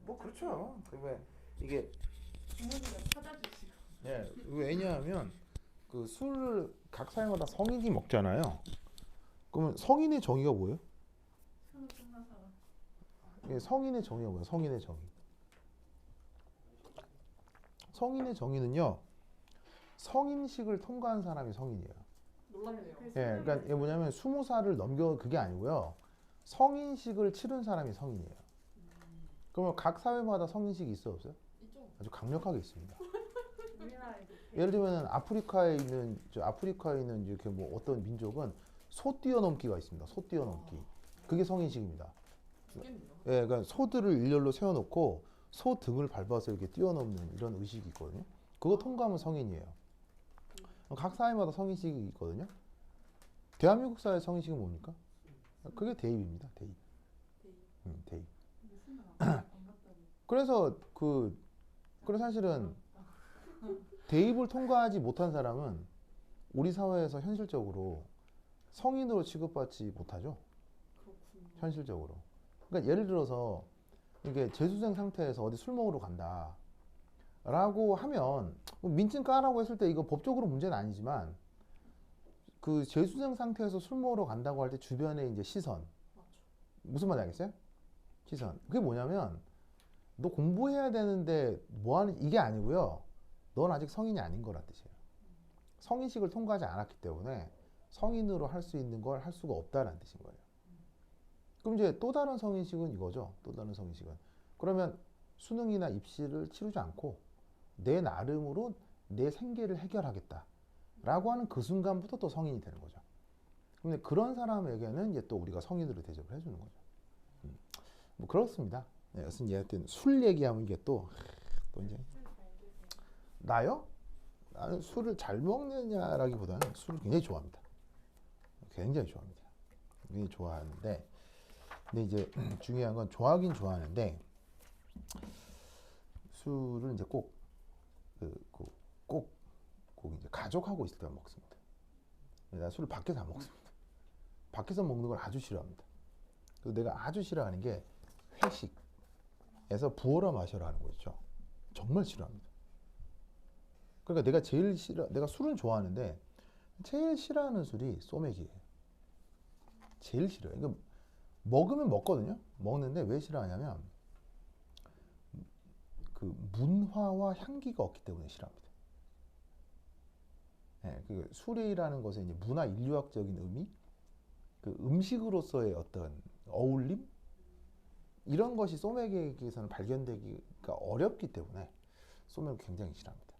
뭐 그렇죠. 왜 이게 부모님을 찾아주시고. 예, 왜냐하면 그 술을 각 사회마다 성인이 먹잖아요. 그러면 성인의 정의가 뭐예요? 술을 끝나서. 예, 성인의 정의가 뭐예요? 성인의 정의. 성인의 정의는요. 성인식을 통과한 사람이 성인이에요. 놀랍네요. 예, 그러니까 이게 뭐냐면 20살을 넘겨 그게 아니고요. 성인식을 치른 사람이 성인이에요. 그러면 각 사회마다 성인식이 있어요, 없어요? 있죠. 아주 강력하게 있습니다. 우리나라에도. 예를 들면 아프리카에 있는 이렇게 뭐 어떤 민족은 소 뛰어넘기가 있습니다. 소 뛰어넘기. 그게 성인식입니다. 죽겠네요. 예, 그러니까 소들을 일렬로 세워놓고 소 등을 밟아서 이렇게 뛰어넘는 이런 의식이 있거든요. 그거 통과하면 성인이에요. 각 사회마다 성인식이 있거든요. 대한민국 사회 성인식은 뭡니까? 그게 대입입니다. 대입. 대입. 근데 술은 안 갔다고. 그래서 그래서 사실은 대입을 통과하지 못한 사람은 우리 사회에서 현실적으로 성인으로 취급받지 못하죠. 그렇군요. 현실적으로. 그러니까 예를 들어서 이게 재수생 상태에서 어디 술 먹으러 간다. 라고 하면 민증 까라고 했을 때 이거 법적으로 문제는 아니지만 그 재수생 상태에서 술 먹으러 간다고 할 때 주변에 이제 시선 맞죠. 무슨 말인지 알겠어요? 시선 그게 뭐냐면 너 공부해야 되는데 뭐 하는 이게 아니고요. 넌 아직 성인이 아닌 거란 뜻이에요. 성인식을 통과하지 않았기 때문에 성인으로 할 수 있는 걸 할 수가 없다는 뜻인 거예요. 그럼 이제 또 다른 성인식은 이거죠. 또 다른 성인식은 그러면 수능이나 입시를 치르지 않고 내 나름으로 내 생계를 해결하겠다 라고 하는 그 순간부터 또 성인이 되는 거죠. 근데 그런 사람에게는 이제 또 우리가 성인으로 대접을 해주는 거죠. 뭐 그렇습니다. 네, 여튼 얘한테는 술 얘기하면 이게 또 이제 나요? 나는 술을 잘 먹느냐라기보다는 술을 굉장히 좋아합니다. 굉장히 좋아합니다. 굉장히 좋아하는데 근데 이제 중요한 건 좋아하긴 좋아하는데 술을 이제 꼭 이제 가족하고 있을 때 먹습니다. 나 술을 밖에서 안 먹습니다. 밖에서 먹는 걸 아주 싫어합니다. 그리고 내가 아주 싫어하는 게 회식에서 부어라 마셔라 하는 거 있죠. 정말 싫어합니다. 그러니까 내가 술은 좋아하는데 제일 싫어하는 술이 소맥이에요. 제일 싫어요. 그러니까 먹으면 먹거든요. 먹는데 왜 싫어하냐면 그 문화와 향기가 없기 때문에 싫어합니다. 네, 그 술이라는 것의 이제 문화 인류학적인 의미, 그 음식으로서의 어떤 어울림 이런 것이 소맥에게서는 발견되기가 어렵기 때문에 소맥을 굉장히 싫어합니다.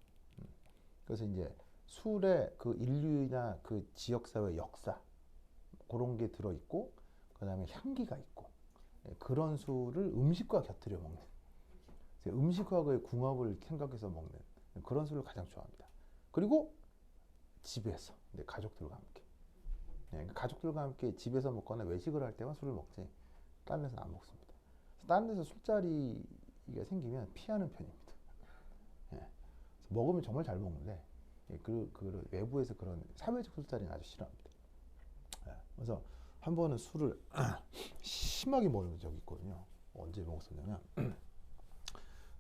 그래서 이제 술에 그 인류나 그 지역사회 역사 그런 게 들어있고 그 다음에 향기가 있고 그런 술을 음식과 곁들여 먹는 음식과의 궁합을 생각해서 먹는 그런 술을 가장 좋아합니다. 그리고 집에서 가족들과 함께 가족들과 함께 집에서 먹거나 외식을 할 때만 술을 먹지 다른 데서는 안 먹습니다. 다른 데서 술자리가 생기면 피하는 편입니다. 예. 먹으면 정말 잘 먹는데 그 외부에서 그런 사회적 술자리는 아주 싫어합니다. 예. 그래서 한 번은 술을 심하게 먹은 적이 있거든요. 언제 먹었었냐면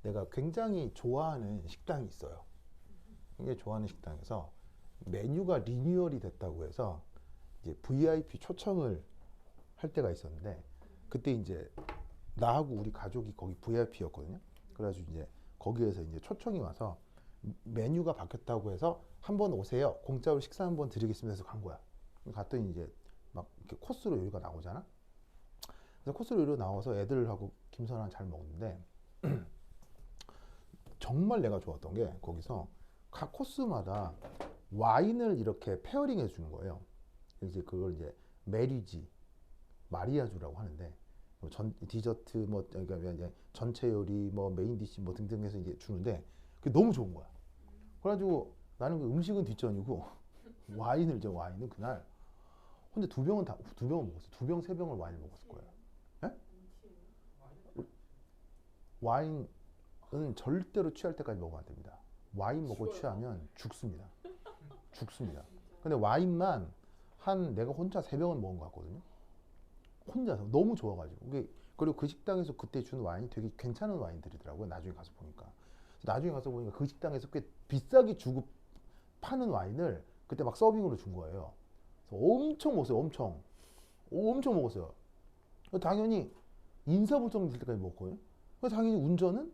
내가 굉장히 좋아하는 식당이 있어요. 굉장히 좋아하는 식당에서 메뉴가 리뉴얼이 됐다고 해서 이제 VIP 초청을 할 때가 있었는데 그때 이제 나하고 우리 가족이 거기 VIP였거든요. 그래가지고 이제 거기에서 이제 초청이 와서 메뉴가 바뀌었다고 해서 한번 오세요. 공짜로 식사 한번 드리겠습니다 해서 간 거야. 갔더니 이제 막 이렇게 코스로 요리가 나오잖아. 그래서 코스로 요리가 나와서 애들하고 김선아랑 잘 먹는데 정말 내가 좋았던 게 거기서 각 코스마다 와인을 이렇게 페어링 해주는 거예요. 이제 그걸 이제 메리지, 마리아주라고 하는데 디저트 그러니까 이제 전체 요리 메인 디시 등등 해서 이제 주는데 그게 너무 좋은 거야. 그래가지고 나는 그 음식은 뒷전이고 와인은 그날 근데 두 병을 먹었어. 두 병, 세 병을 와인을 먹었을 거예요. 예? 와인은 절대로 취할 때까지 먹으면 안 됩니다. 와인 먹고 취하면 죽습니다. 죽습니다. 근데 와인만 내가 혼자 세 병을 먹은 것 같거든요. 혼자서 너무 좋아가지고 그리고 그 식당에서 그때 주는 와인이 되게 괜찮은 와인들이더라고요. 나중에 가서 보니까. 나중에 가서 보니까 그 식당에서 꽤 비싸게 주고 파는 와인을 그때 막 서빙으로 준 거예요. 그래서 엄청 먹었어요. 엄청 먹었어요. 당연히 인사불성 될 때까지 먹었거든요. 그래서 당연히 운전은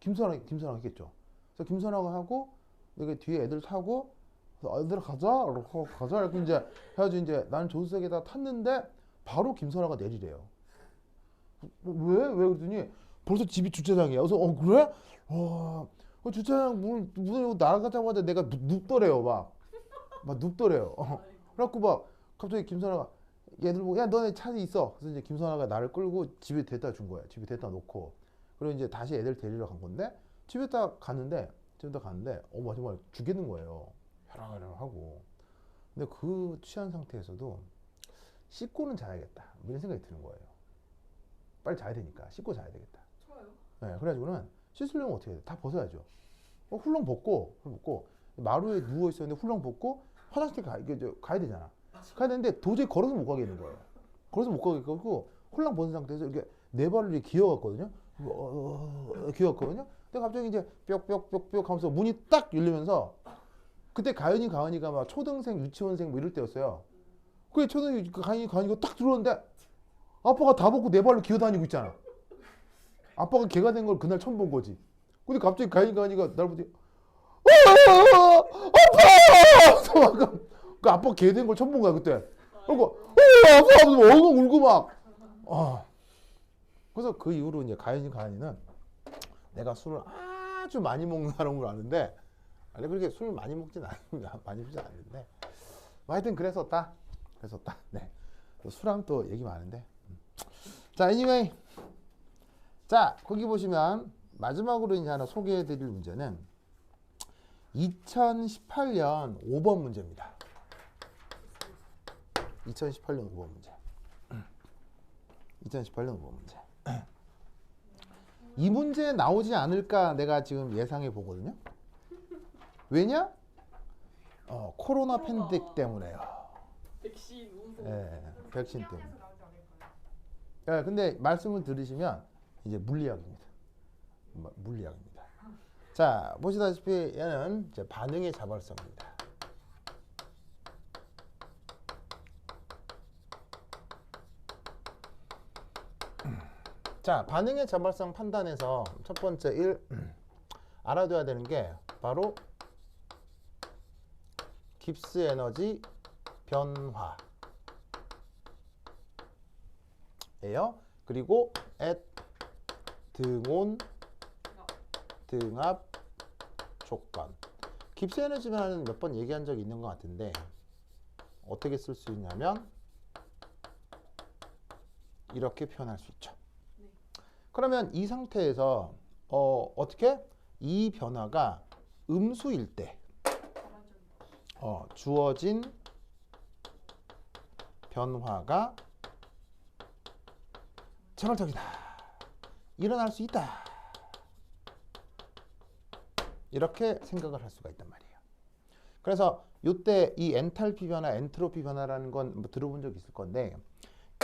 김선아가 했겠죠. 그래서 김선아가 하고 내가 뒤에 애들 타고 애들 가자 이렇게 가자 이렇게 이제 해가지고 이제 나는 조수석에다 탔는데 바로 김선아가 내리래요. 왜 그랬더니 벌써 집이 주차장이야. 그래서 그래? 주차장 문을 열고 나가자마자 내가 눕더래요. 막 눕더래요. 그래갖고 막 갑자기 김선아가 얘들 보고 야 너네 차 있어. 그래서 이제 김선아가 나를 끌고 집에 데려다 준 거야. 집에 데려다 놓고 그리고 이제 다시 애들 데리러 간 건데 집에 딱 갔는데 정말 죽겠는 거예요. 혈압하고. 근데 그 취한 상태에서도 씻고는 자야겠다. 이런 생각이 드는 거예요. 빨리 자야 되니까 씻고 자야 되겠다. 좋아요. 네, 그래가지고는 씻으려면 어떻게 해야 돼? 다 벗어야죠. 훌렁 벗고 마루에 누워 있었는데 훌렁 벗고 화장실 가야 되잖아. 가야 되는데 도저히 걸어서 못 가겠는 거예요. 걸어서 못 가겠고 훌렁 벗은 상태에서 이렇게 네 발을 이렇게 기어갔거든요. 기어갔거든요. 근데 갑자기 이제 뿅뿅뿅뿅 하면서 문이 딱 열리면서 그때 가은이가 막 초등생, 유치원생 뭐 이럴 때였어요. 그게 가은이가 딱 들어오는데 아빠가 다 벗고 네 발로 기어다니고 있잖아. 아빠가 개가 된 걸 그날 처음 본 거지. 근데 갑자기 가은이가 나를 보더니 아빠! 그 아빠 개 된 걸 처음 본 거야 그때. 그리고 아빠 엉엉 울고 막. 그래서 그 이후로 이제 가은이는 내가 술을 아주 많이 먹는 사람으로 아는데 아니 그렇게 술 많이 먹진 않는데 하여튼 그랬었다. 네. 술하면 또 얘기 많은데. 자, anyway. 자, 거기 보시면 마지막으로 이제 하나 소개해 드릴 문제는 2018년 5번 문제입니다. 2018년 5번 문제. 2018년 5번 문제. 이 문제 나오지 않을까 내가 지금 예상해 보거든요. 왜냐? 코로나 팬데믹 때문에요. 백신 운송. 예, 백신 때문에. 예, 근데 말씀을 들으시면 이제 물리학입니다. 물리학입니다. 자, 보시다시피 얘는 이제 반응의 자발성입니다. 자, 반응의 자발성 판단에서 첫 번째 알아둬야 되는 게 바로 깁스 에너지 변화예요. 그리고 at 등온 등압 조건. 깁스 에너지 변화는 몇 번 얘기한 적이 있는 것 같은데 어떻게 쓸 수 있냐면 이렇게 표현할 수 있죠. 그러면 이 상태에서 어떻게? 이 변화가 음수일 때 주어진 변화가 자발적이다. 일어날 수 있다. 이렇게 생각을 할 수가 있단 말이에요. 그래서 이때 이 엔탈피 변화, 엔트로피 변화라는 건 뭐 들어본 적 있을 건데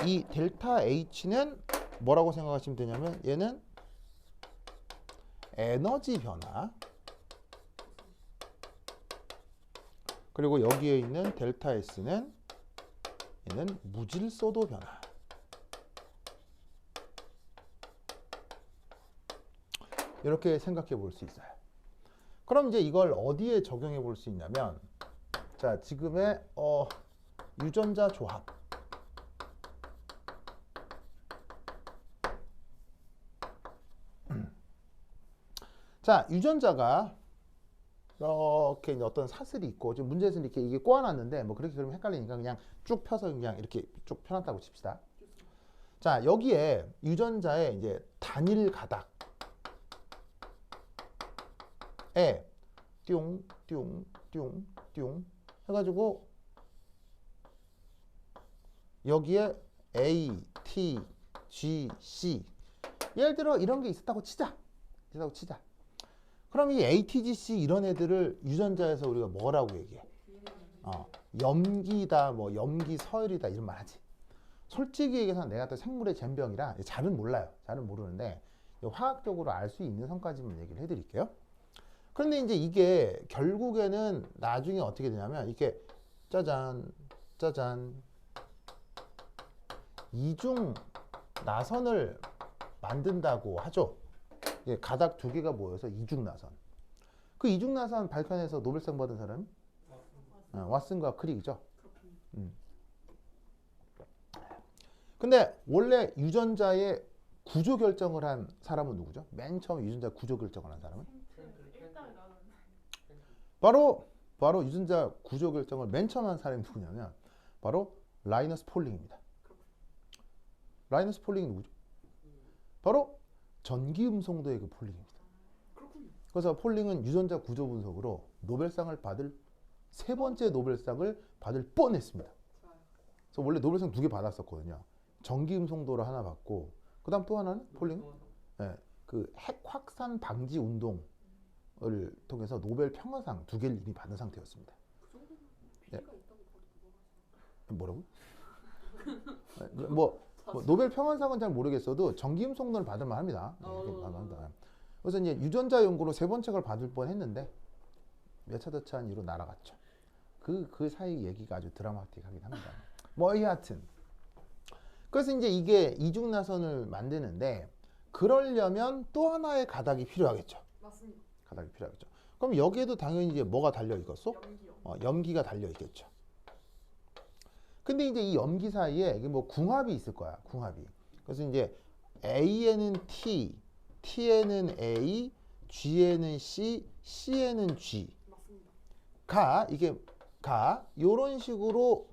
이 델타 H는 뭐라고 생각하시면 되냐면 얘는 에너지 변화 그리고 여기에 있는 델타 S는 얘는 무질서도 변화. 이렇게 생각해 볼 수 있어요. 그럼 이제 이걸 어디에 적용해 볼 수 있냐면 자, 지금의 유전자 조합. 자, 유전자가 이렇게 이제 어떤 사슬이 있고 지금 문제에서는 이렇게 이게 꼬아놨는데 뭐 그렇게 그러면 헷갈리니까 그냥 쭉 펴서 그냥 이렇게 쭉 펴놨다고 칩시다. 자, 여기에 유전자의 이제 단일 가닥에 띵띵띵띵 해가지고 여기에 A, T, G, C 예를 들어 이런 게 있었다고 치자. 그럼 이 ATGC 이런 애들을 유전자에서 우리가 뭐라고 얘기해? 염기다, 뭐 염기 서열이다 이런 말 하지. 솔직히 얘기해서 내가 또 생물의 젬병이라 잘은 몰라요. 잘은 모르는데 화학적으로 알 수 있는 선까지만 얘기를 해드릴게요. 그런데 이제 이게 결국에는 나중에 어떻게 되냐면 이렇게 짜잔 짜잔 이중 나선을 만든다고 하죠. 예, 가닥 두 개가 모여서 이중 나선. 그 이중 나선 발견해서 노벨상 받은 사람이 왓슨과 크릭이죠. 근데 원래 유전자의 구조 결정을 한 사람은 누구죠? 맨 처음 유전자 구조 결정을 한 사람은? 바로 유전자 구조 결정을 맨 처음 한 사람이 누구냐면 바로 라이너스 폴링입니다. 라이너스 폴링이 누구죠? 바로 전기음성도의 그 폴링입니다. 그래서 폴링은 유전자 구조 분석으로 노벨상을 받을 세 번째 노벨상을 받을 뻔했습니다. 그래서 원래 노벨상 2개 받았었거든요. 전기음성도를 하나 받고 그다음 또 하나는 폴링, 네, 그 핵 확산 방지 운동을 통해서 노벨 평화상 2개를 이미 받은 상태였습니다. 네. 뭐라고? 뭐 노벨 평화상은 잘 모르겠어도 전기음성도를 받을 만합니다. 그래서 이제 유전자 연구로 3번째 걸 받을 뻔했는데 여차저차한 이유로 날아갔죠. 그 사이 얘기가 아주 드라마틱하긴 합니다. 뭐 여하튼 그래서 이제 이게 이중나선을 만드는데 그러려면 또 하나의 가닥이 필요하겠죠. 맞습니다. 가닥이 필요하겠죠. 그럼 여기에도 당연히 이제 뭐가 달려 있겠어? 염기요. 염기가 달려 있겠죠. 근데 이제 이 염기 사이에 이게 뭐 궁합이 있을 거야. 궁합이. 그래서 이제 A에는 T, T에는 A, G에는 C, C에는 G. 맞습니다. 이게 요런 식으로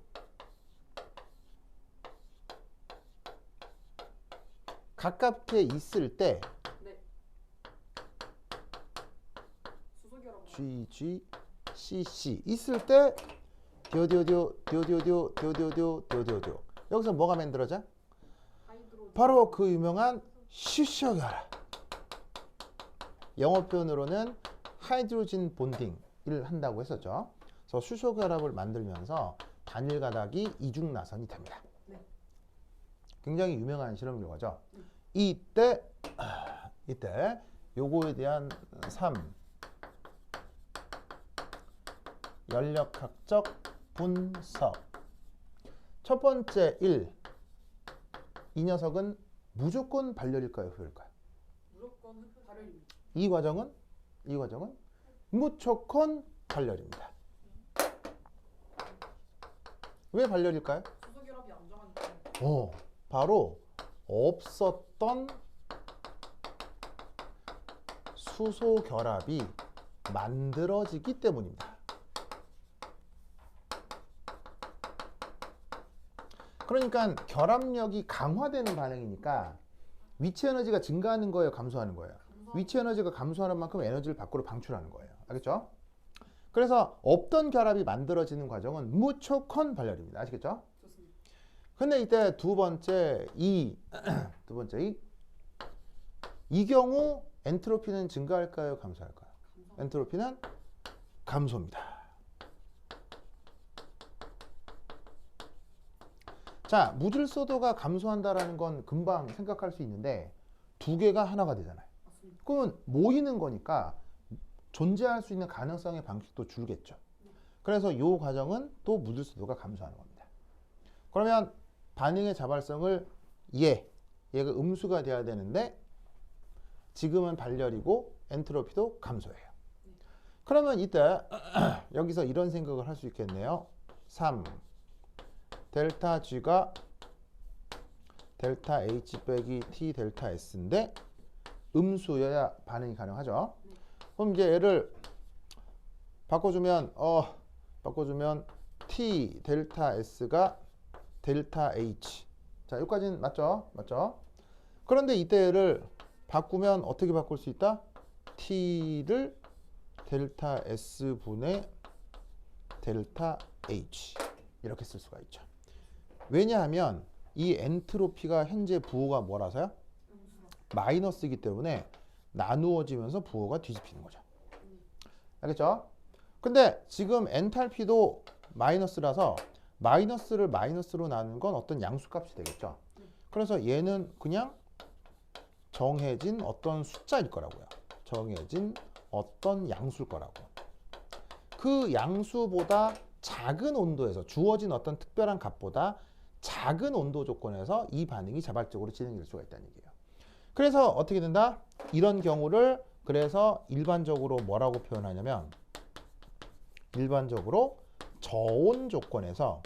가깝게 있을 때 네. 수소결합. G, G, C, C 있을 때 디오디오디오 여기서 뭐가 만들어져? 바로 그 유명한 수소결합. 영어 표현으로는 하이드로진 본딩을 한다고 했었죠. 그래서 수소결합을 만들면서 단일 가닥이 이중 나선이 됩니다. 네. 굉장히 유명한 실험 결과죠. 이때 요거에 대한 3 연력학적 분석. 첫 번째 1. 이 녀석은 무조건 발열일까요, 흡혈일까요? 무조건 발열입니다. 이 과정은 무조건 발열입니다. 왜 발열일까요? 수소결합이 안정하니까. 바로 없었던 수소 결합이 만들어지기 때문입니다. 그러니까 결합력이 강화되는 반응이니까 위치 에너지가 증가하는 거예요, 감소하는 거예요? 위치 에너지가 감소하는 만큼 에너지를 밖으로 방출하는 거예요. 알겠죠? 그래서 없던 결합이 만들어지는 과정은 무조건 발열입니다. 아시겠죠? 좋습니다. 근데 이때 두 번째 이 경우 엔트로피는 증가할까요, 감소할까요? 엔트로피는 감소입니다. 자, 무질서도가 감소한다라는 건 금방 생각할 수 있는데 두 개가 하나가 되잖아요. 맞습니다. 그러면 모이는 거니까 존재할 수 있는 가능성의 방식도 줄겠죠. 그래서 이 과정은 또 무질서도가 감소하는 겁니다. 그러면 반응의 자발성을 얘가 음수가 돼야 되는데 지금은 발열이고 엔트로피도 감소해요. 그러면 이때 여기서 이런 생각을 할 수 있겠네요. 3 델타 G가 델타 H 빼기 T 델타 S인데 음수여야 반응이 가능하죠. 그럼 이제 얘를 바꿔주면 T 델타 S가 델타 H. 자, 여기까지는 맞죠? 그런데 이때 얘를 바꾸면 어떻게 바꿀 수 있다? T를 델타 S 분의 델타 H 이렇게 쓸 수가 있죠. 왜냐하면 이 엔트로피가 현재 부호가 뭐라서요? 마이너스이기 때문에 나누어지면서 부호가 뒤집히는 거죠. 알겠죠? 근데 지금 엔탈피도 마이너스라서 마이너스를 마이너스로 나누는 건 어떤 양수값이 되겠죠. 그래서 얘는 그냥 정해진 어떤 숫자일 거라고요. 정해진 어떤 양수일 거라고. 그 양수보다 작은 온도에서 주어진 어떤 특별한 값보다 작은 온도 조건에서 이 반응이 자발적으로 진행될 수가 있다는 얘기예요. 그래서 어떻게 된다? 이런 경우를 그래서 일반적으로 뭐라고 표현하냐면 일반적으로 저온 조건에서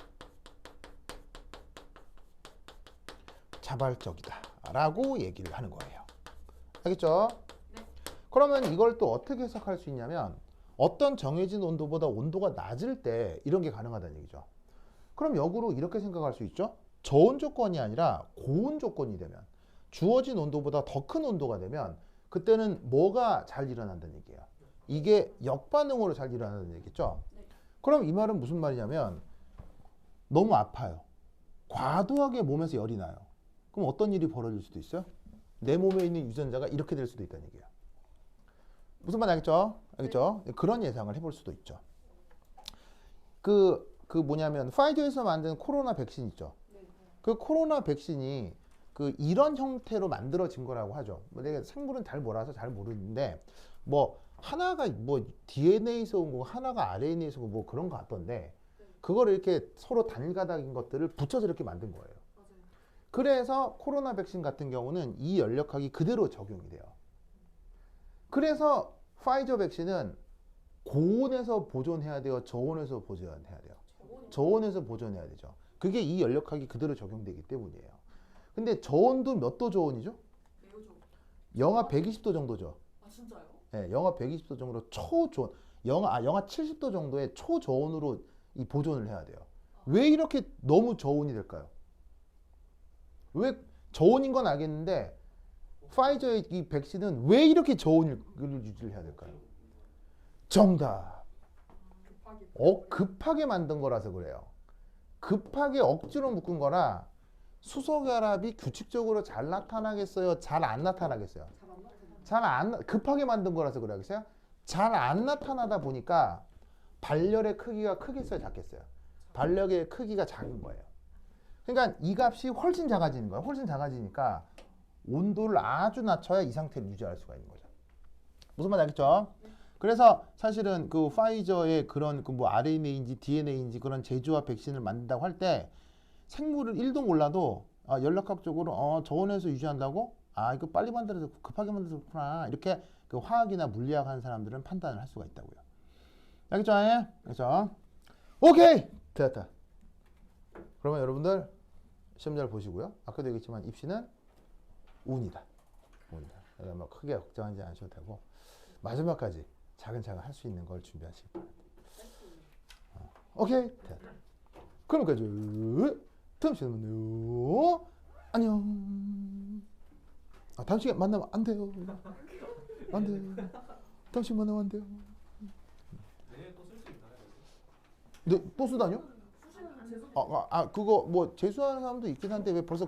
자발적이다 라고 얘기를 하는 거예요. 알겠죠? 네. 그러면 이걸 또 어떻게 해석할 수 있냐면 어떤 정해진 온도보다 온도가 낮을 때 이런 게 가능하다는 얘기죠. 그럼 역으로 이렇게 생각할 수 있죠. 저온 조건이 아니라 고온 조건이 되면 주어진 온도보다 더 큰 온도가 되면 그때는 뭐가 잘 일어난다는 얘기예요. 이게 역반응으로 잘 일어난다는 얘기겠죠. 네. 그럼 이 말은 무슨 말이냐면 너무 아파요. 과도하게 몸에서 열이 나요. 그럼 어떤 일이 벌어질 수도 있어요? 내 몸에 있는 유전자가 이렇게 될 수도 있다는 얘기예요. 무슨 말 알겠죠? 알겠죠? 그런 예상을 해볼 수도 있죠. 그 뭐냐면 파이저에서 만든 코로나 백신 있죠. 네. 그 코로나 백신이 그 이런 형태로 만들어진 거라고 하죠. 뭐 내가 생물은 잘 몰라서 잘 모르는데 뭐 하나가 뭐 DNA에서 온 거고 하나가 RNA에서 온 거고 뭐 그런 거 같던데 그거를 이렇게 서로 단가닥인 것들을 붙여서 이렇게 만든 거예요. 맞아요. 그래서 코로나 백신 같은 경우는 이 연력학이 그대로 적용이 돼요. 그래서 파이저 백신은 고온에서 보존해야 돼요? 저온에서 보존해야 돼요? 저온에서 보존해야 되죠. 그게 이 연력학이 그대로 적용되기 때문이에요. 근데 저온도 몇 도 저온이죠? 매우 좋은. 영하 120도 정도죠. 아 진짜요? 네, 영하 120도 정도로 초저온, 영하 70도 정도의 초저온으로 이 보존을 해야 돼요. 왜 이렇게 너무 저온이 될까요? 왜 저온인 건 알겠는데 파이저의 이 백신은 왜 이렇게 저온을 유지를 해야 될까요? 정답. 급하게. 급하게 만든 거라서 그래요. 급하게 억지로 묶은 거라 수소결합이 규칙적으로 잘 나타나겠어요? 잘 안 나타나겠어요? 급하게 만든 거라서 그러겠어요? 잘 안 나타나다 보니까 발열의 크기가 크겠어요? 작겠어요? 발열의 크기가 작은 거예요. 그러니까 이 값이 훨씬 작아지는 거예요. 훨씬 작아지니까 온도를 아주 낮춰야 이 상태를 유지할 수가 있는 거죠. 무슨 말인지 알겠죠? 그래서 사실은 그 파이저의 그런 그 뭐 RNA인지 DNA인지 그런 제조와 백신을 만든다고 할 때 생물을 1도 몰라도 연력학적으로 저온에서 유지한다고? 이거 빨리 만들어서 급하게 만들어서 그렇구나. 이렇게 그 화학이나 물리학 하는 사람들은 판단을 할 수가 있다고요. 알겠죠? 그래서 오케이! 됐다. 그러면 여러분들 시험 잘 보시고요. 아까도 얘기했지만 입시는 운이다. 운이다. 그러니까 뭐 크게 걱정하지 않으셔도 되고 마지막까지 차근차근 할 수 있는 걸 준비하시기 바랍니다. 오케이. 됐다. 그럼까지 다음 시간에 만나요. 안녕. 다음 시간에 만나면 안 돼요. 안 돼요. 다음 시간에 만나면 안 돼요. 내일 또 쓸 수 있나요? 네, 또 쓰다뇨? 수시는 재수. 그거 뭐 재수하는 사람도 있긴 한데 왜 벌써